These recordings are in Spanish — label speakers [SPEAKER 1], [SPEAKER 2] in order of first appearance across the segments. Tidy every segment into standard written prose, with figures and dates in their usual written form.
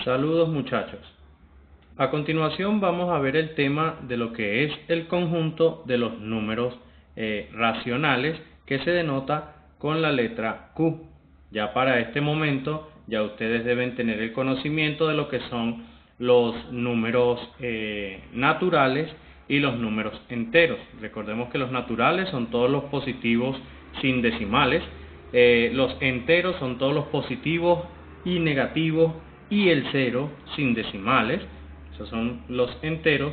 [SPEAKER 1] Saludos muchachos. A continuación vamos a ver el tema de lo que es el conjunto de los números racionales que se denota con la letra Q. Ya para este momento ya ustedes deben tener el conocimiento de lo que son los números naturales y los números enteros. Recordemos que los naturales son todos los positivos sin decimales, los enteros son todos los positivos y negativos y el cero sin decimales. Esos son los enteros.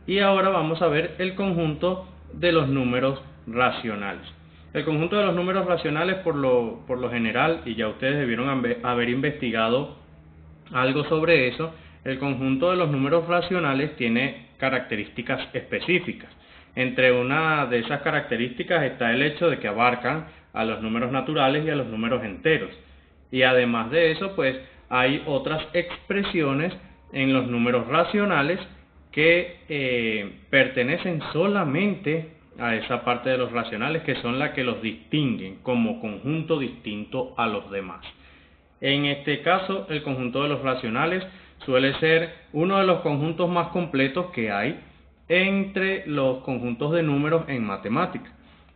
[SPEAKER 1] Y ahora vamos a ver el conjunto de los números racionales. El conjunto de los números racionales por lo general, y ya ustedes debieron haber investigado algo sobre eso, el conjunto de los números racionales tiene características específicas. Entre una de esas características está el hecho de que abarcan a los números naturales y a los números enteros. Y además de eso, pues hay otras expresiones en los números racionales que pertenecen solamente a esa parte de los racionales, que son las que los distinguen como conjunto distinto a los demás. En este caso, el conjunto de los racionales suele ser uno de los conjuntos más completos que hay entre los conjuntos de números en matemáticas,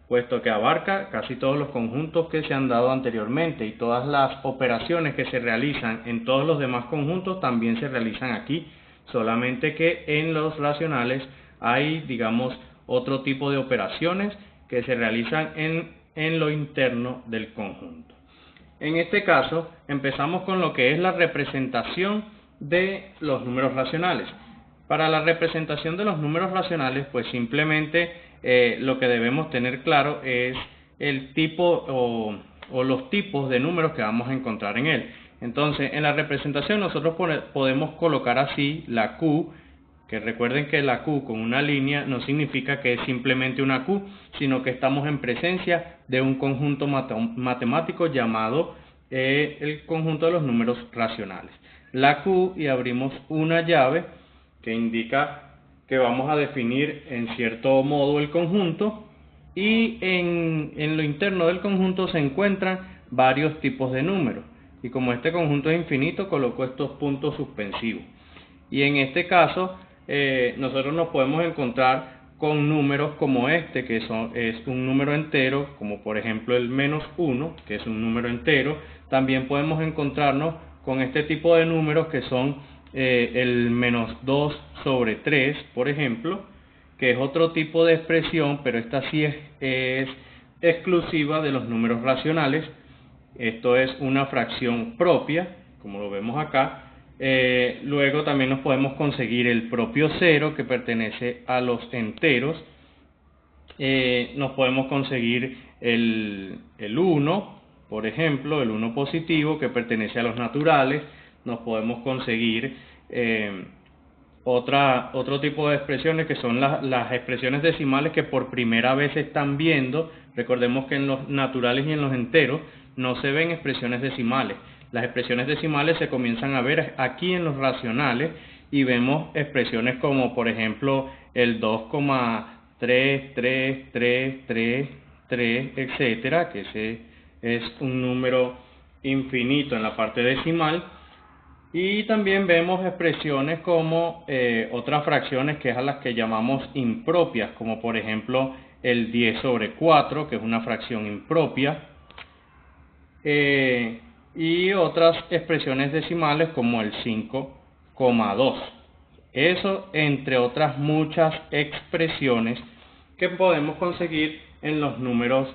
[SPEAKER 1] puesto que abarca casi todos los conjuntos que se han dado anteriormente, y todas las operaciones que se realizan en todos los demás conjuntos también se realizan aquí, solamente que en los racionales hay, digamos, otro tipo de operaciones que se realizan en lo interno del conjunto. En este caso, empezamos con lo que es la representación de los números racionales. Para la representación de los números racionales, pues simplemente lo que debemos tener claro es el tipo o los tipos de números que vamos a encontrar en él. Entonces, en la representación nosotros podemos colocar así la Q, que recuerden que la Q con una línea no significa que es simplemente una Q, sino que estamos en presencia de un conjunto matemático llamado el conjunto de los números racionales. La Q, y abrimos una llave que indica que vamos a definir en cierto modo el conjunto, y en lo interno del conjunto se encuentran varios tipos de números, y como este conjunto es infinito, coloco estos puntos suspensivos. Y en este caso nosotros nos podemos encontrar con números como este, que es un número entero, como por ejemplo el -1, que es un número entero. También podemos encontrarnos con este tipo de números que son el -2 sobre 3, por ejemplo, que es otro tipo de expresión, pero esta sí es exclusiva de los números racionales. Esto es una fracción propia, como lo vemos acá. Luego también nos podemos conseguir el propio cero, que pertenece a los enteros. Nos podemos conseguir el 1, por ejemplo, el 1 positivo, que pertenece a los naturales. Nos podemos conseguir otro tipo de expresiones, que son las expresiones decimales, que por primera vez se están viendo. Recordemos que en los naturales y en los enteros no se ven expresiones decimales. Las expresiones decimales se comienzan a ver aquí en los racionales, y vemos expresiones como por ejemplo el 2,33333, etcétera, que ese es un número infinito en la parte decimal. Y también vemos expresiones como otras fracciones, que es a las que llamamos impropias, como por ejemplo el 10 sobre 4, que es una fracción impropia. Y otras expresiones decimales como el 5,2. Eso entre otras muchas expresiones que podemos conseguir en los números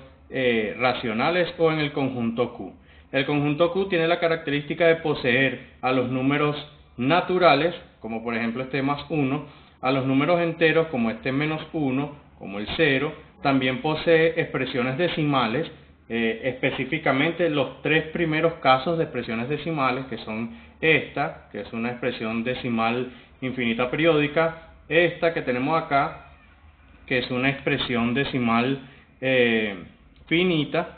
[SPEAKER 1] racionales o en el conjunto Q. El conjunto Q tiene la característica de poseer a los números naturales, como por ejemplo este +1, a los números enteros como este -1, como el 0. También posee expresiones decimales, específicamente los tres primeros casos de expresiones decimales, que son esta, que es una expresión decimal infinita periódica, esta que tenemos acá, que es una expresión decimal finita,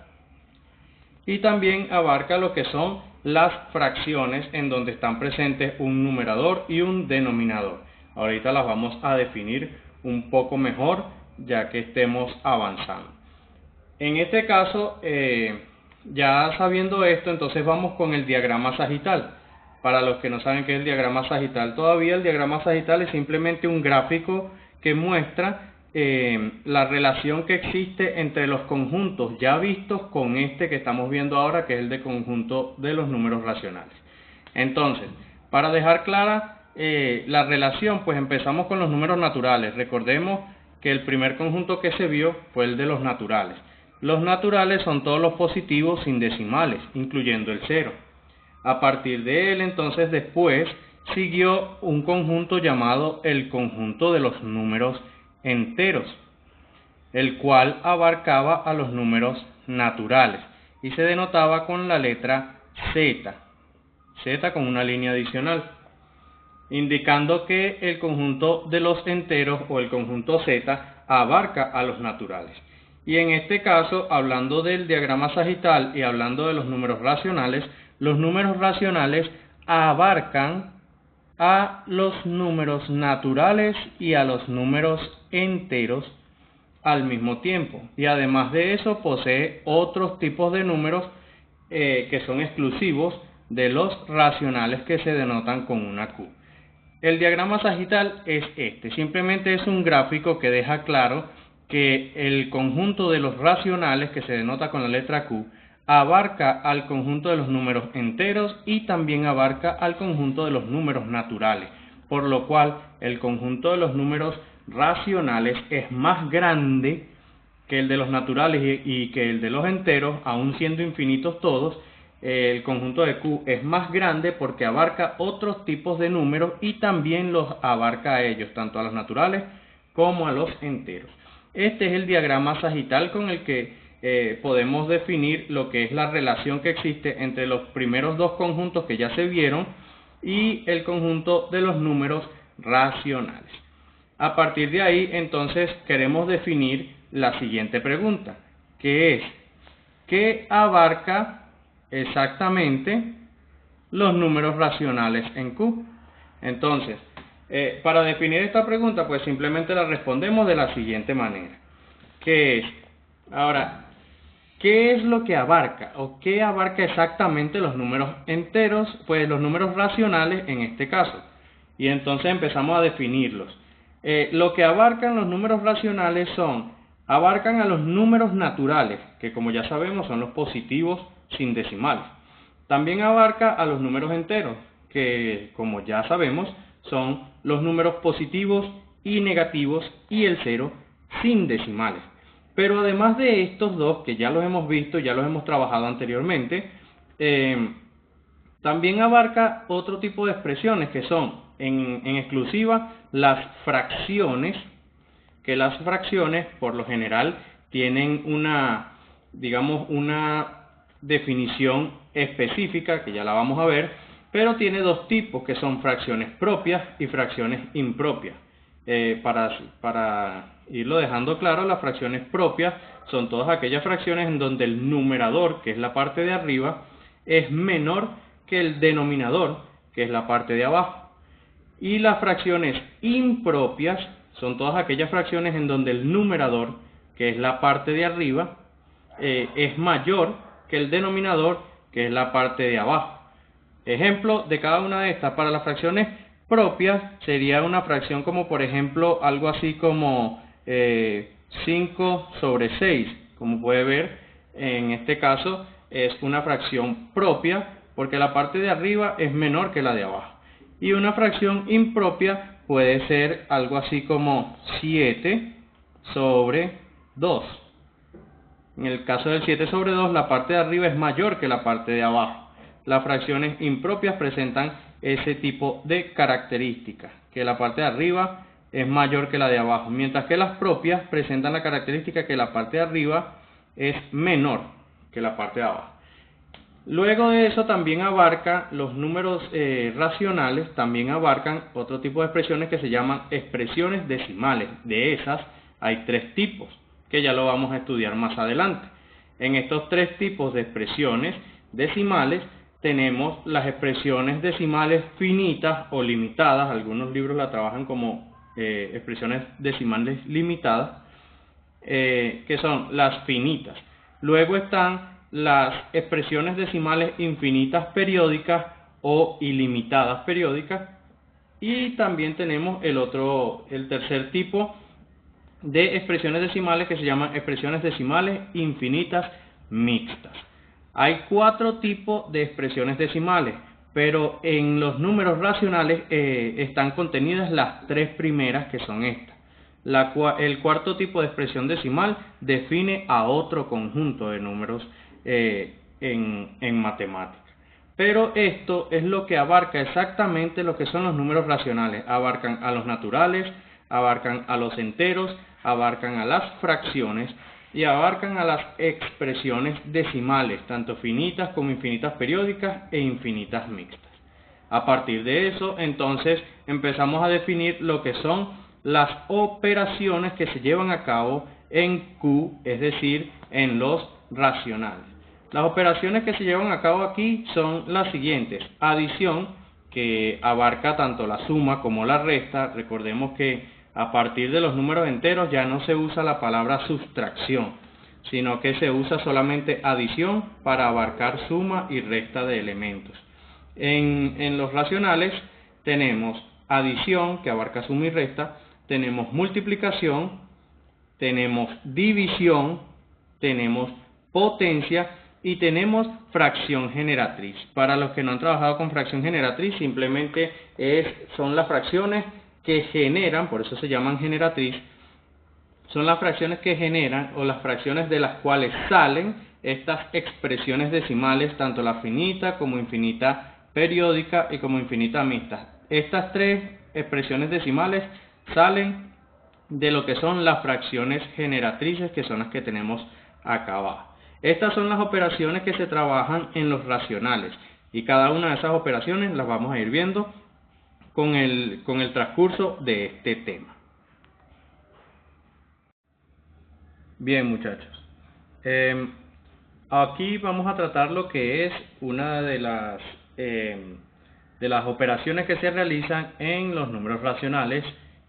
[SPEAKER 1] y también abarca lo que son las fracciones, en donde están presentes un numerador y un denominador. Ahorita las vamos a definir un poco mejor, ya que estemos avanzando. En este caso, ya sabiendo esto, entonces vamos con el diagrama sagital. Para los que no saben qué es el diagrama sagital todavía, el diagrama sagital es simplemente un gráfico que muestra la relación que existe entre los conjuntos ya vistos con este que estamos viendo ahora, que es el de conjunto de los números racionales. Entonces, para dejar clara la relación, pues empezamos con los números naturales. Recordemos que el primer conjunto que se vio fue el de los naturales. Los naturales son todos los positivos sin decimales, incluyendo el 0. A partir de él, entonces, después siguió un conjunto llamado el conjunto de los números enteros, el cual abarcaba a los números naturales y se denotaba con la letra Z, Z con una línea adicional, indicando que el conjunto de los enteros o el conjunto Z abarca a los naturales. Y en este caso, hablando del diagrama sagital y hablando de los números racionales abarcan a los números naturales y a los números enteros al mismo tiempo. Y además de eso posee otros tipos de números que son exclusivos de los racionales que se denotan con una Q. El diagrama sagital es este, simplemente es un gráfico que deja claro que el conjunto de los racionales, que se denota con la letra Q, abarca al conjunto de los números enteros y también abarca al conjunto de los números naturales, por lo cual el conjunto de los números racionales es más grande que el de los naturales y que el de los enteros, aun siendo infinitos todos. El conjunto de Q es más grande porque abarca otros tipos de números y también los abarca a ellos, tanto a los naturales como a los enteros. Este es el diagrama sagital con el que podemos definir lo que es la relación que existe entre los primeros dos conjuntos que ya se vieron y el conjunto de los números racionales. A partir de ahí, entonces, queremos definir la siguiente pregunta, que es, ¿qué abarca exactamente los números racionales en Q? Entonces, para definir esta pregunta, pues simplemente la respondemos de la siguiente manera, que es, ahora, ¿qué es lo que abarca? ¿O qué abarca exactamente los números enteros? Pues los números racionales en este caso. Y entonces empezamos a definirlos. Lo que abarcan los números racionales abarcan a los números naturales, que como ya sabemos son los positivos sin decimales. También abarca a los números enteros, que como ya sabemos son los números positivos y negativos y el 0 sin decimales. Pero además de estos dos, que ya los hemos visto, ya los hemos trabajado anteriormente, también abarca otro tipo de expresiones que son en exclusiva las fracciones, que las fracciones por lo general tienen una definición específica, que ya la vamos a ver, pero tiene dos tipos, que son fracciones propias y fracciones impropias. Para irlo dejando claro, las fracciones propias son todas aquellas fracciones en donde el numerador, que es la parte de arriba, es menor que el denominador, que es la parte de abajo. Y las fracciones impropias son todas aquellas fracciones en donde el numerador, que es la parte de arriba, es mayor que el denominador, que es la parte de abajo. Ejemplo de cada una de estas. Para las fracciones propias sería una fracción como, por ejemplo, algo así como 5 sobre 6. Como puede ver, en este caso es una fracción propia porque la parte de arriba es menor que la de abajo. Y una fracción impropia puede ser algo así como 7 sobre 2. En el caso del 7 sobre 2, la parte de arriba es mayor que la parte de abajo. Las fracciones impropias presentan ese tipo de características, que la parte de arriba es mayor que la de abajo, mientras que las propias presentan la característica que la parte de arriba es menor que la parte de abajo. Luego de eso también abarca los números racionales, también abarcan otro tipo de expresiones que se llaman expresiones decimales. De esas hay tres tipos, que ya lo vamos a estudiar más adelante. En estos tres tipos de expresiones decimales tenemos las expresiones decimales finitas o limitadas, algunos libros la trabajan como expresiones decimales limitadas, que son las finitas. Luego están las expresiones decimales infinitas periódicas o ilimitadas periódicas. Y también tenemos el tercer tipo de expresiones decimales que se llaman expresiones decimales infinitas mixtas. Hay 4 tipos de expresiones decimales, pero en los números racionales están contenidas las 3 primeras, que son estas. El cuarto tipo de expresión decimal define a otro conjunto de números en matemáticas. Pero esto es lo que abarca exactamente lo que son los números racionales. Abarcan a los naturales, abarcan a los enteros, abarcan a las fracciones y abarcan a las expresiones decimales, tanto finitas como infinitas periódicas e infinitas mixtas. A partir de eso, entonces, empezamos a definir lo que son las operaciones que se llevan a cabo en Q, es decir, en los racionales. Las operaciones que se llevan a cabo aquí son las siguientes: adición, que abarca tanto la suma como la resta. Recordemos que a partir de los números enteros ya no se usa la palabra sustracción, sino que se usa solamente adición para abarcar suma y resta de elementos. En los racionales tenemos adición, que abarca suma y resta, tenemos multiplicación, tenemos división, tenemos potencia y tenemos fracción generatriz. Para los que no han trabajado con fracción generatriz, simplemente son las fracciones que generan, por eso se llaman generatriz, son las fracciones que generan o las fracciones de las cuales salen estas expresiones decimales, tanto la finita como infinita periódica y como infinita mixta. Estas 3 expresiones decimales salen de lo que son las fracciones generatrices, que son las que tenemos acá abajo. Estas son las operaciones que se trabajan en los racionales y cada una de esas operaciones las vamos a ir viendo con el transcurso de este tema. Bien, muchachos, aquí vamos a tratar lo que es una de las operaciones que se realizan en los números racionales,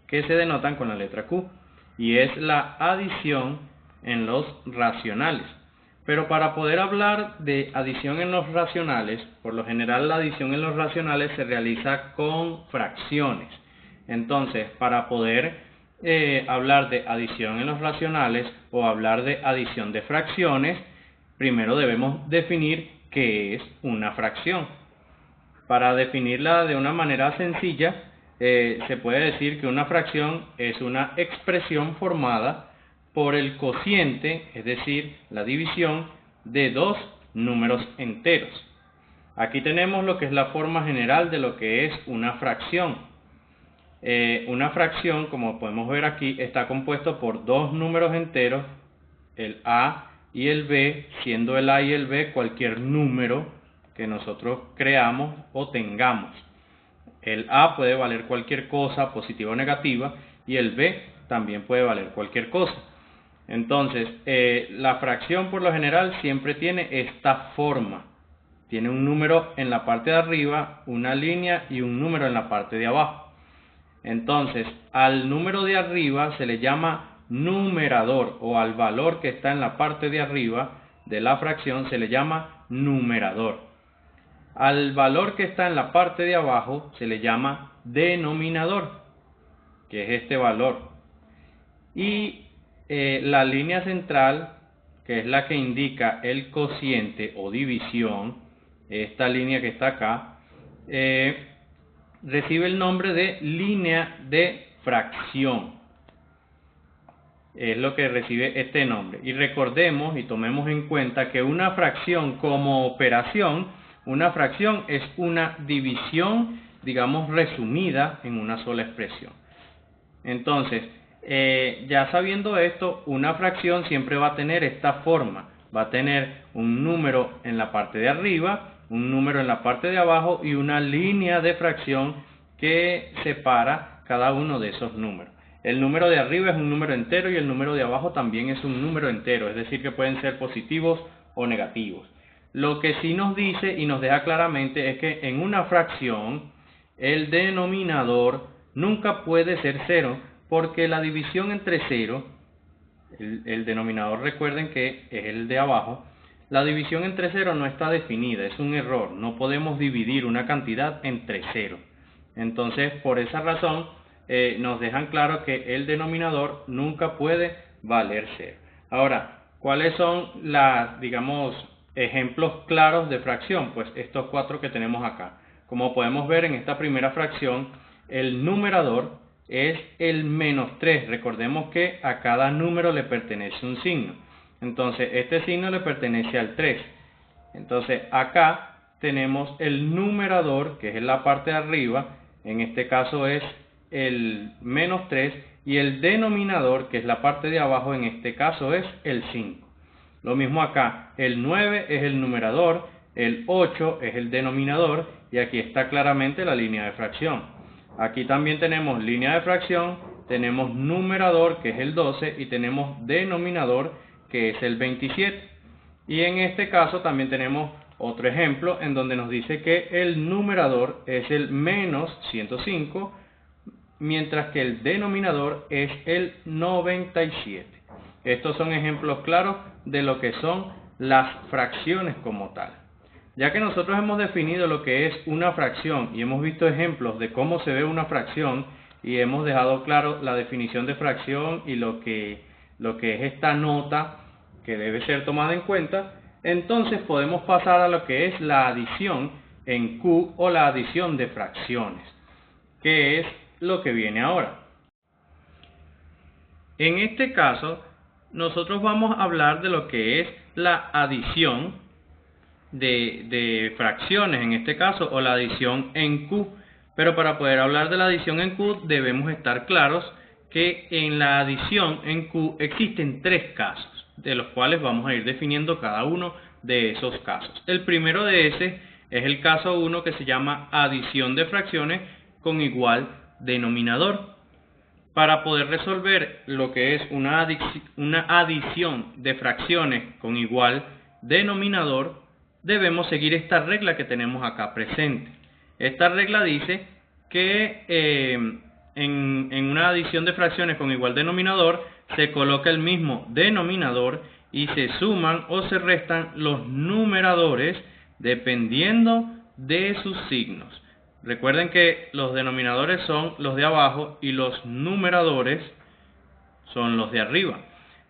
[SPEAKER 1] que se denotan con la letra Q, y es la adición en los racionales. Pero para poder hablar de adición en los racionales, por lo general la adición en los racionales se realiza con fracciones. Entonces, para poder hablar de adición en los racionales o hablar de adición de fracciones, primero debemos definir qué es una fracción. Para definirla de una manera sencilla, se puede decir que una fracción es una expresión formada por el cociente, es decir, la división de 2 números enteros. Aquí tenemos lo que es la forma general de lo que es una fracción. Una fracción, como podemos ver aquí, está compuesto por 2 números enteros, el A y el B, siendo el A y el B cualquier número que nosotros creamos o tengamos. El A puede valer cualquier cosa, positiva o negativa, y el B también puede valer cualquier cosa. Entonces, la fracción por lo general siempre tiene esta forma. Tiene un número en la parte de arriba, una línea y un número en la parte de abajo. Entonces, al número de arriba se le llama numerador, o al valor que está en la parte de arriba de la fracción se le llama numerador. Al valor que está en la parte de abajo se le llama denominador, que es este valor. Y la línea central, que es la que indica el cociente o división, esta línea que está acá, recibe el nombre de línea de fracción. Es lo que recibe este nombre. Y recordemos y tomemos en cuenta que una fracción como operación, una fracción es una división, digamos, resumida en una sola expresión. Entonces, ya sabiendo esto, una fracción siempre va a tener esta forma. Va a tener un número en la parte de arriba, un número en la parte de abajo y una línea de fracción que separa cada uno de esos números. El número de arriba es un número entero y el número de abajo también es un número entero, es decir, que pueden ser positivos o negativos. Lo que sí nos dice y nos deja claramente es que en una fracción el denominador nunca puede ser 0, porque la división entre 0, el denominador recuerden que es el de abajo, La división entre cero no está definida, es un error, no podemos dividir una cantidad entre cero. Entonces, por esa razón, nos dejan claro que el denominador nunca puede valer cero. Ahora, ¿cuáles son ejemplos claros de fracción? Pues estos 4 que tenemos acá. Como podemos ver en esta primera fracción, el numerador es el -3. Recordemos que a cada número le pertenece un signo. Entonces, este signo le pertenece al 3. Entonces, acá tenemos el numerador, que es en la parte de arriba, en este caso es el -3, y el denominador, que es la parte de abajo, en este caso es el 5. Lo mismo acá, el 9 es el numerador, el 8 es el denominador, y aquí está claramente la línea de fracción. Aquí también tenemos línea de fracción, tenemos numerador, que es el 12, y tenemos denominador, que es el 27. Y en este caso también tenemos otro ejemplo en donde nos dice que el numerador es el -105, mientras que el denominador es el 97. Estos son ejemplos claros de lo que son las fracciones como tal. Ya que nosotros hemos definido lo que es una fracción y hemos visto ejemplos de cómo se ve una fracción y hemos dejado claro la definición de fracción y lo que es esta nota que debe ser tomada en cuenta, entonces podemos pasar a lo que es la adición en Q o la adición de fracciones, que es lo que viene ahora. En este caso, nosotros vamos a hablar de lo que es la adición de fracciones, en este caso, o la adición en Q. Pero para poder hablar de la adición en Q debemos estar claros que en la adición en Q existen 3 casos, de los cuales vamos a ir definiendo cada uno de esos casos. El primero de ese es el caso 1, que se llama adición de fracciones con igual denominador. Para poder resolver lo que es una adición de fracciones con igual denominador, debemos seguir esta regla que tenemos acá presente. Esta regla dice que en una adición de fracciones con igual denominador se coloca el mismo denominador y se suman o se restan los numeradores dependiendo de sus signos. Recuerden que los denominadores son los de abajo y los numeradores son los de arriba.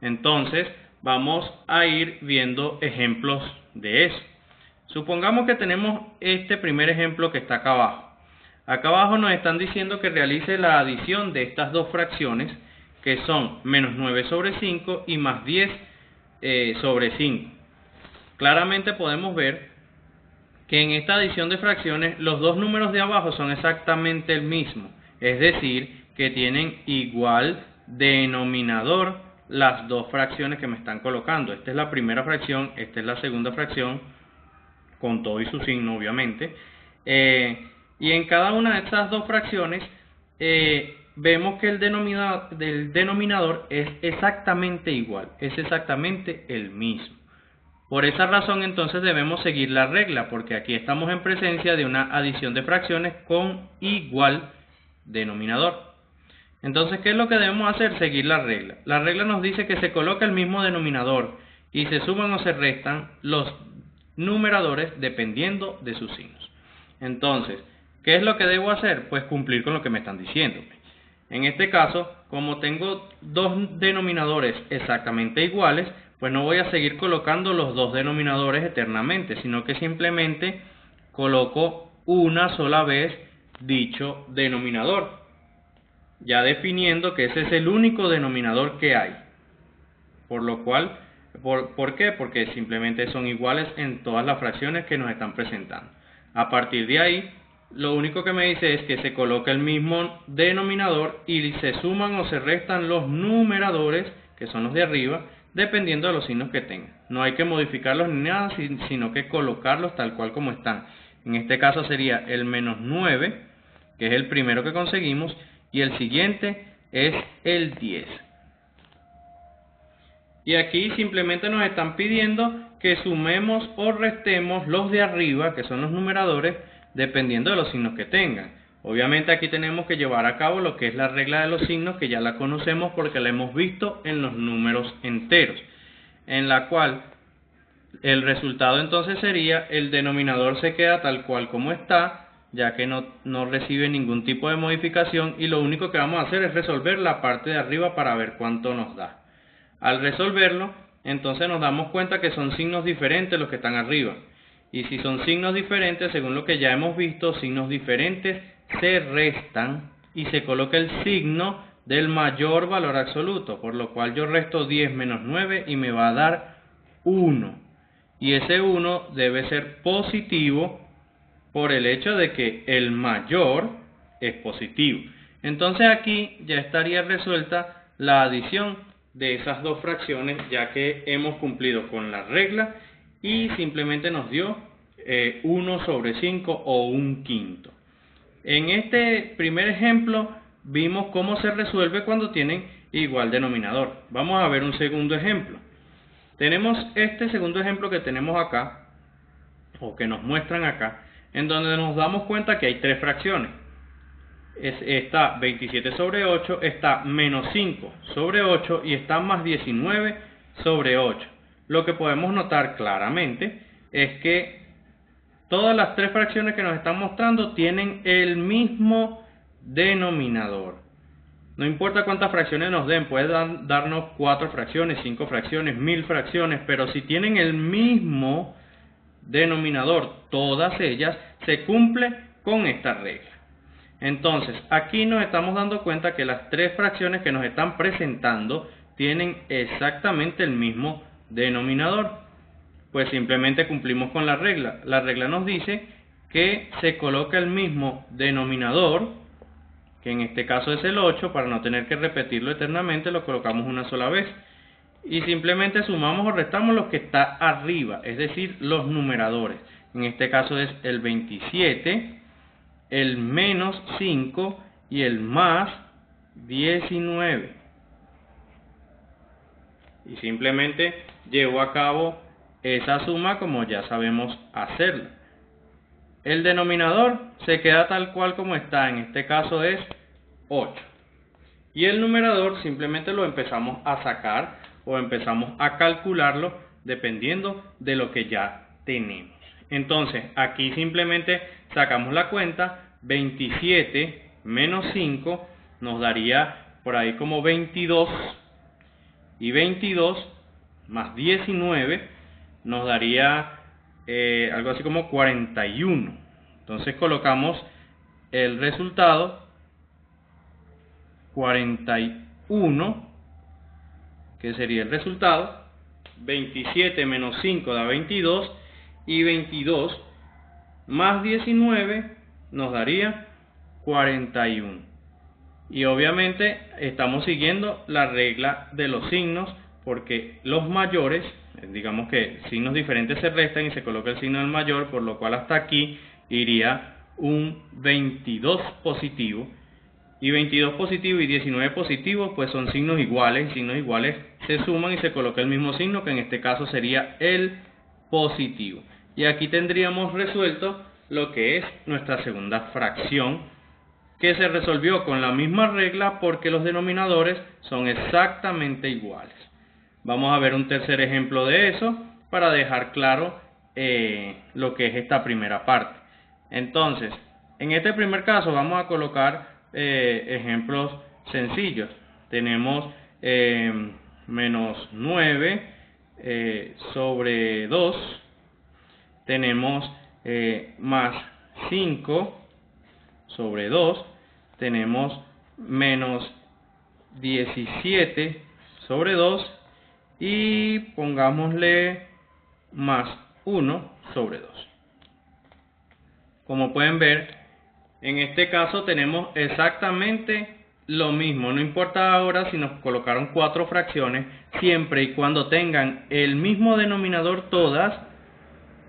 [SPEAKER 1] Entonces, vamos a ir viendo ejemplos de eso. Supongamos que tenemos este primer ejemplo que está acá abajo. Acá abajo nos están diciendo que realice la adición de estas dos fracciones, que son -9 sobre 5 y +10 sobre 5. Claramente podemos ver que en esta adición de fracciones los dos números de abajo son exactamente el mismo, es decir, que tienen igual denominador las dos fracciones que me están colocando. Esta es la primera fracción, esta es la segunda fracción, con todo y su signo obviamente, y en cada una de estas dos fracciones vemos que el denominador es exactamente igual, es exactamente el mismo. Por esa razón entonces debemos seguir la regla, porque aquí estamos en presencia de una adición de fracciones con igual denominador. Entonces, ¿qué es lo que debemos hacer? Seguir la regla. La regla nos dice que se coloca el mismo denominador y se suman o se restan los numeradores dependiendo de sus signos. Entonces, ¿qué es lo que debo hacer? Pues cumplir con lo que me están diciendo. En este caso, como tengo dos denominadores exactamente iguales, pues no voy a seguir colocando los dos denominadores eternamente, sino que simplemente coloco una sola vez dicho denominador, ya definiendo que ese es el único denominador que hay. Por lo cual, ¿por qué? Porque simplemente son iguales en todas las fracciones que nos están presentando. A partir de ahí, lo único que me dice es que se coloca el mismo denominador y se suman o se restan los numeradores, que son los de arriba, dependiendo de los signos que tengan. No hay que modificarlos ni nada, sino que colocarlos tal cual como están. En este caso sería el -9, que es el primero que conseguimos, y el siguiente es el 10. Y aquí simplemente nos están pidiendo que sumemos o restemos los de arriba, que son los numeradores, dependiendo de los signos que tengan. Obviamente aquí tenemos que llevar a cabo lo que es la regla de los signos, que ya la conocemos porque la hemos visto en los números enteros, en la cual El resultado entonces sería, el denominador se queda tal cual como está, ya que no recibe ningún tipo de modificación, y lo único que vamos a hacer es resolver la parte de arriba para ver cuánto nos da. Al resolverlo, entonces nos damos cuenta que son signos diferentes los que están arriba. Y si son signos diferentes, según lo que ya hemos visto, signos diferentes se restan y se coloca el signo del mayor valor absoluto, por lo cual yo resto 10 menos 9 y me va a dar 1. Y ese 1 debe ser positivo por el hecho de que el mayor es positivo. Entonces aquí ya estaría resuelta la adición de esas dos fracciones, ya que hemos cumplido con la regla y simplemente nos dio 1 sobre 5 o 1/5. En este primer ejemplo vimos cómo se resuelve cuando tienen igual denominador. Vamos a ver un segundo ejemplo. Tenemos este segundo ejemplo que tenemos acá, o que nos muestran acá, en donde nos damos cuenta que hay tres fracciones. Está 27 sobre 8, está menos 5 sobre 8 y está más 19 sobre 8. Lo que podemos notar claramente es que todas las tres fracciones que nos están mostrando tienen el mismo denominador. No importa cuántas fracciones nos den, puede darnos 4 fracciones, 5 fracciones, 1000 fracciones, pero si tienen el mismo denominador, todas ellas, se cumple con esta regla. Entonces, aquí nos estamos dando cuenta que las tres fracciones que nos están presentando tienen exactamente el mismo denominador. Pues simplemente cumplimos con la regla. La regla nos dice que se coloca el mismo denominador, que en este caso es el 8, para no tener que repetirlo eternamente, lo colocamos una sola vez. Y simplemente sumamos o restamos lo que está arriba, es decir, los numeradores. En este caso es el 27, el menos 5 y el más 19. Y simplemente llevo a cabo esa suma como ya sabemos hacerla. El denominador se queda tal cual como está, en este caso es 8. Y el numerador simplemente lo empezamos a sacar o empezamos a calcularlo dependiendo de lo que ya tenemos. Entonces, aquí simplemente sacamos la cuenta, 27 menos 5 nos daría por ahí como 22, y 22 más 19 nos daría algo así como 41. Entonces colocamos el resultado 41, que sería el resultado. 27 menos 5 da 22 y 22 más 19 nos daría 41. Y obviamente estamos siguiendo la regla de los signos, porque los mayores, digamos que signos diferentes se restan y se coloca el signo del mayor, por lo cual hasta aquí iría un 22 positivo. Y 22 positivo y 19 positivo pues son signos iguales, y signos iguales se suman y se coloca el mismo signo, que en este caso sería el positivo. Y aquí tendríamos resuelto lo que es nuestra segunda fracción, que se resolvió con la misma regla porque los denominadores son exactamente iguales. Vamos a ver un tercer ejemplo de eso para dejar claro lo que es esta primera parte. Entonces, en este primer caso vamos a colocar ejemplos sencillos. Tenemos menos 9 sobre 2, tenemos más 5 sobre 2, tenemos menos 17 sobre 2 y pongámosle más 1 sobre 2. Como pueden ver, en este caso tenemos exactamente lo mismo. No importa ahora si nos colocaron 4 fracciones, siempre y cuando tengan el mismo denominador todas,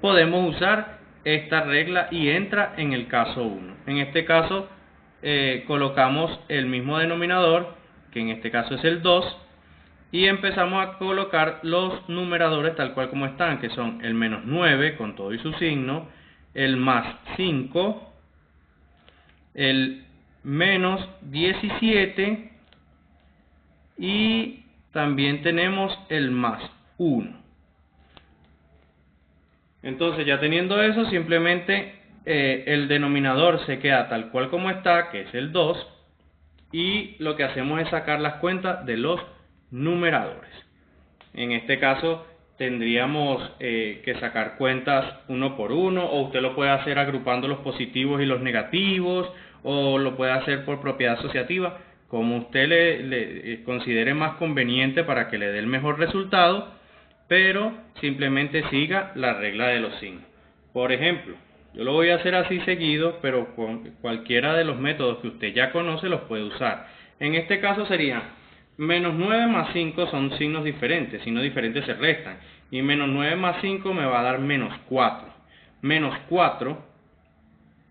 [SPEAKER 1] podemos usar esta regla y entra en el caso 1. En este caso colocamos el mismo denominador, que en este caso es el 2, y empezamos a colocar los numeradores tal cual como están, que son el menos 9 con todo y su signo, el más 5, el menos 17 y también tenemos el más 1. Entonces, ya teniendo eso, simplemente el denominador se queda tal cual como está, que es el 2, y lo que hacemos es sacar las cuentas de los numeradores. En este caso tendríamos que sacar cuentas uno por uno, o usted lo puede hacer agrupando los positivos y los negativos, o lo puede hacer por propiedad asociativa, como usted le considere más conveniente para que le dé el mejor resultado, pero simplemente siga la regla de los signos. Por ejemplo, yo lo voy a hacer así seguido, pero con cualquiera de los métodos que usted ya conoce los puede usar. En este caso sería menos 9 más 5 son signos diferentes, signos diferentes se restan. Y menos 9 más 5 me va a dar menos 4. Menos 4,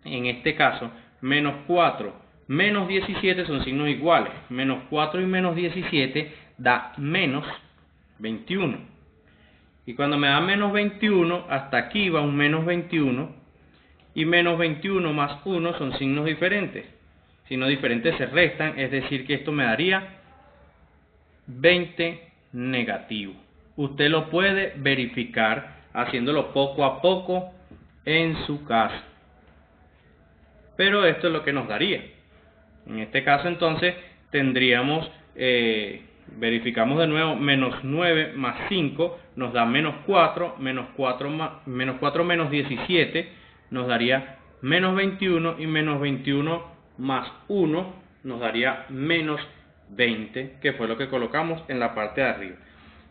[SPEAKER 1] en este caso, menos 4 menos 17 son signos iguales. Menos 4 y menos 17 da menos 21. Y cuando me da menos 21, hasta aquí va un menos 21. Y menos 21 más 1 son signos diferentes. Signos diferentes se restan, es decir que esto me daría 20 negativo. Usted lo puede verificar haciéndolo poco a poco en su casa. Pero esto es lo que nos daría. En este caso entonces tendríamos, verificamos de nuevo, menos 9 más 5 nos da menos 4, menos 4 menos 17 nos daría menos 21, y menos 21 más 1 nos daría menos 20, que fue lo que colocamos en la parte de arriba.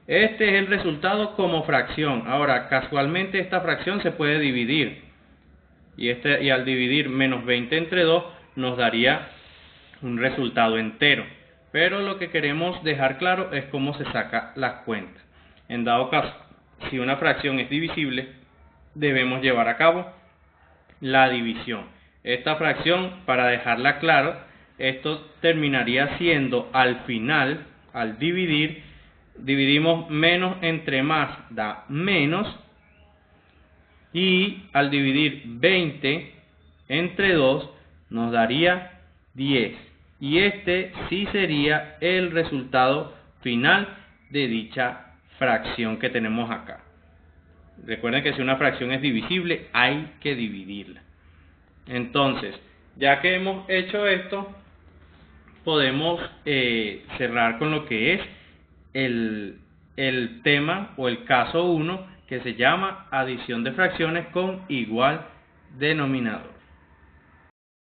[SPEAKER 1] Este es el resultado como fracción. Ahora, casualmente esta fracción se puede dividir, y al dividir menos 20 entre 2 nos daría un resultado entero. Pero lo que queremos dejar claro es cómo se saca las cuentas. En dado caso, si una fracción es divisible, debemos llevar a cabo la división. Esta fracción, para dejarla claro, esto terminaría siendo al final, al dividir, dividimos menos entre más da menos, y al dividir 20 entre 2 nos daría 10. Y este sí sería el resultado final de dicha fracción que tenemos acá. Recuerden que si una fracción es divisible, hay que dividirla. Entonces, ya que hemos hecho esto, podemos cerrar con lo que es el tema o el caso 1, que se llama adición de fracciones con igual denominador.